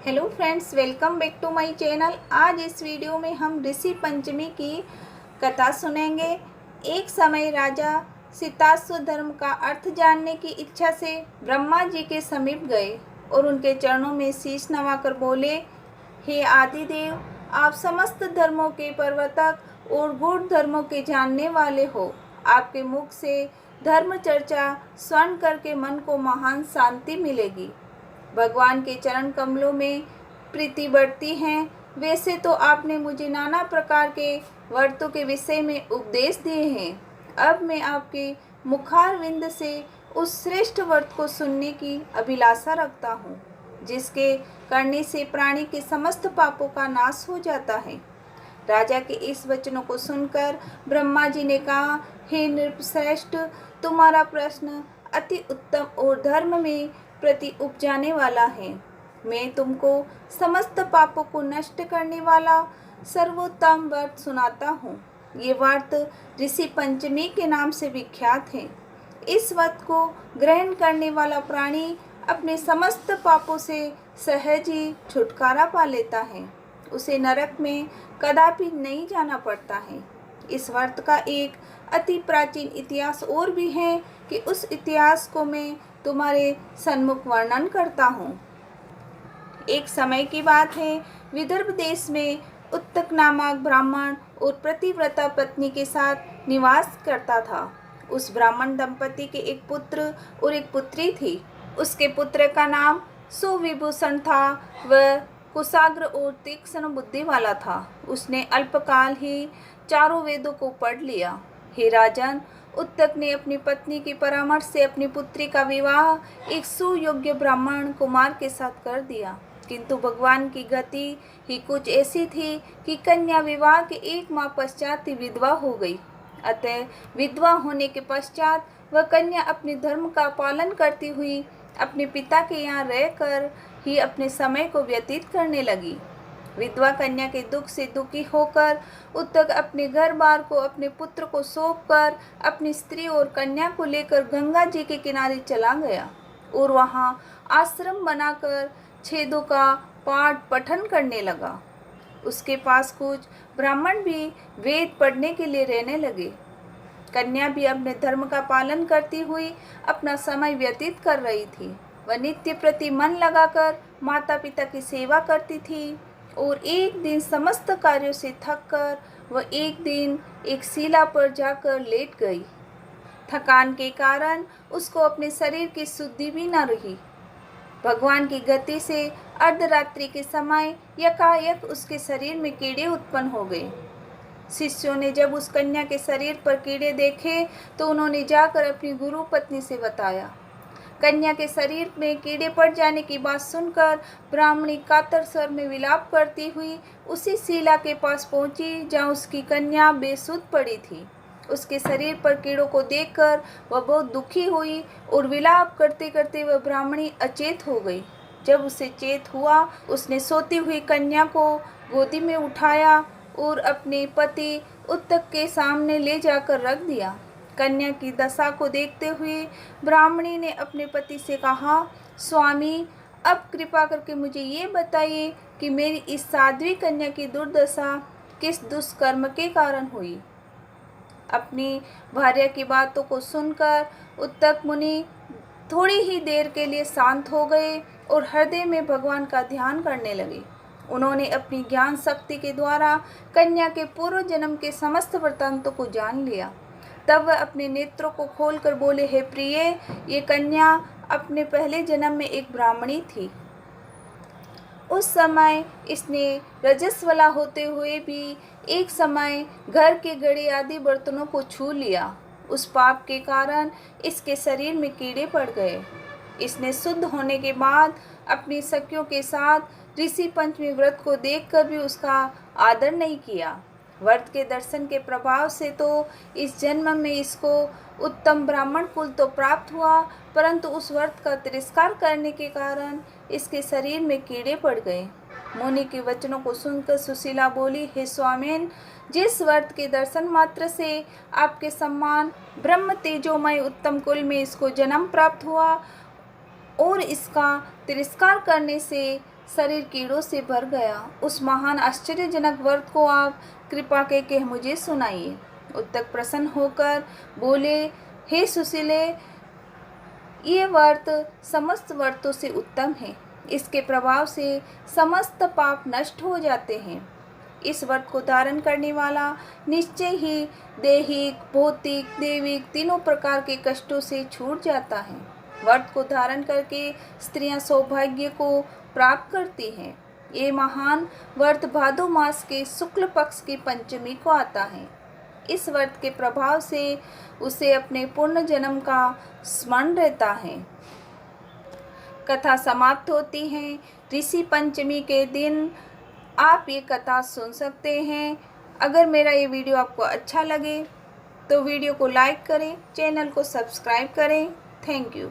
Hello friends, welcome back to my channel. आज इस video में हम ऋषि पंचमी की कथा सुनेंगे। एक समय राजा सिताश्व धर्म का अर्थ जानने की इच्छा से ब्रह्मा जी के समीप गए और उनके चरणों में शीश नवाकर बोले, हे आदिदेव, आप समस्त धर्मों के प्रवर्तक और गूढ़ धर्मों के जानने वाले हो। आपके मुख से धर्म चर्चा सुन करके मन को महान शांति मिलेगी। भगवान के चरण कमलों में प्रीति बढ़ती है। वैसे तो आपने मुझे नाना प्रकार के व्रतों के विषय में उपदेश दिए हैं। अब मैं आपके मुखारविंद से उस श्रेष्ठ व्रत को सुनने की अभिलाषा रखता हूँ, जिसके करने से प्राणी के समस्त पापों का नाश हो जाता है। राजा के इस वचनों को सुनकर ब्रह्मा जी ने कहा, हे नृपश्रेष्ठ, तुम्हारा प्रश्न अति उत्तम और धर्म में प्रति उपजाने वाला है। मैं तुमको समस्त पापों को नष्ट करने वाला सर्वोत्तम व्रत सुनाता हूँ। ये व्रत ऋषि पंचमी के नाम से विख्यात है। इस व्रत को ग्रहण करने वाला प्राणी अपने समस्त पापों से सहज ही छुटकारा पा लेता है। उसे नरक में कदापि नहीं जाना पड़ता है। इस व्रत का एक अति प्राचीन इतिहास और भी है कि उस इतिहास को मैं तुम्हारे सन्मुख वर्णन करता हूँ। एक समय की बात है, विदर्भ देश में उत्तक नामक ब्राह्मण और प्रतिव्रता पत्नी के साथ निवास करता था। उस ब्राह्मण दंपति के एक पुत्र और एक पुत्री थी। उसके पुत्र का नाम सुविभूषण था। वह कुशाग्र और तीक्ष्ण बुद्धि वाला था। उसने अल्पकाल ही चारों वेदों को पढ़ लिया। हे राजन, उत्तक ने अपनी पत्नी की परामर्श से अपनी पुत्री का विवाह एक सुयोग्य ब्राह्मण कुमार के साथ कर दिया। किंतु भगवान की गति ही कुछ ऐसी थी कि कन्या विवाह के 1 माह पश्चात ही विधवा हो गई। अतः विधवा होने के पश्चात वह कन्या अपने धर्म का पालन करती हुई अपने पिता के यहाँ रहकर ही अपने समय को व्यतीत करने लगी। विधवा कन्या के दुख से दुखी होकर उत्तक अपने घर बार को अपने पुत्र को सौंपकर अपनी स्त्री और कन्या को लेकर गंगा जी के किनारे चला गया और वहाँ आश्रम बनाकर छेदों का पाठ पठन करने लगा। उसके पास कुछ ब्राह्मण भी वेद पढ़ने के लिए रहने लगे। कन्या भी अपने धर्म का पालन करती हुई अपना समय व्यतीत कर रही थी। वह नित्य प्रति मन लगाकर माता पिता की सेवा करती थी और एक दिन समस्त कार्यों से थककर वह एक दिन एक शिला पर जाकर लेट गई। थकान के कारण उसको अपने शरीर की शुद्धि भी न रही। भगवान की गति से अर्धरात्रि के समय यकायक उसके शरीर में कीड़े उत्पन्न हो गए। शिष्यों ने जब उस कन्या के शरीर पर कीड़े देखे तो उन्होंने जाकर अपनी गुरु पत्नी से बताया। कन्या के शरीर में कीड़े पड़ जाने की बात सुनकर ब्राह्मणी कातर स्वर में विलाप करती हुई उसी शिला के पास पहुंची जहां उसकी कन्या बेसुध पड़ी थी। उसके शरीर पर कीड़ों को देखकर वह बहुत दुखी हुई और विलाप करते करते वह ब्राह्मणी अचेत हो गई। जब उसे चेत हुआ, उसने सोती हुई कन्या को गोदी में उठाया और अपने पति उत्तक के सामने ले जाकर रख दिया। कन्या की दशा को देखते हुए ब्राह्मणी ने अपने पति से कहा, स्वामी, अब कृपा करके मुझे ये बताइए कि मेरी इस साध्वी कन्या की दुर्दशा किस दुष्कर्म के कारण हुई। अपनी भार्या की बातों को सुनकर उत्तक मुनि थोड़ी ही देर के लिए शांत हो गए और हृदय में भगवान का ध्यान करने लगे। उन्होंने अपनी ज्ञान शक्ति के द्वारा कन्या के पूर्व जन्म के समस्त वृत्तांतों को जान लिया। तब वह अपने नेत्रों को खोलकर बोले, हे प्रिय, ये कन्या अपने पहले जन्म में एक ब्राह्मणी थी। उस समय इसने रजस्वला होते हुए भी एक समय घर के गड़े आदि बर्तनों को छू लिया। उस पाप के कारण इसके शरीर में कीड़े पड़ गए। इसने शुद्ध होने के बाद अपनी सखियों के साथ ऋषि पंचमी व्रत को देखकर भी उसका आदर नहीं किया। व्रत के दर्शन के प्रभाव से तो इस जन्म में इसको उत्तम ब्राह्मण कुल तो प्राप्त हुआ, परंतु उस व्रत का तिरस्कार करने के कारण इसके शरीर में कीड़े पड़ गए। मुनि के वचनों को सुनकर सुशीला बोली, हे स्वामीन, जिस व्रत के दर्शन मात्र से आपके सम्मान ब्रह्म तेजोमय उत्तम कुल में इसको जन्म प्राप्त हुआ और इसका तिरस्कार करने से शरीर कीड़ों से भर गया। उस महान आश्चर्यजनक व्रत को आप कृपा के कह मुझे सुनाइए। उत्तक प्रसन्न होकर बोले, हे सुशीले, ये व्रत समस्त व्रतों से उत्तम है। इसके प्रभाव से समस्त पाप नष्ट हो जाते हैं। इस व्रत को धारण करने वाला निश्चय ही दैहिक, भौतिक, दैविक तीनों प्रकार के कष्टों से छूट जाता है। व्रत को धारण करके स्त्रियां सौभाग्य को प्राप्त करती हैं। ये महान व्रत भादो मास के शुक्ल पक्ष की पंचमी को आता है। इस व्रत के प्रभाव से उसे अपने पूर्ण जन्म का स्मरण रहता है। कथा समाप्त होती है। ऋषि पंचमी के दिन आप ये कथा सुन सकते हैं। अगर मेरा ये वीडियो आपको अच्छा लगे तो वीडियो को लाइक करें, चैनल को सब्सक्राइब करें। Thank you.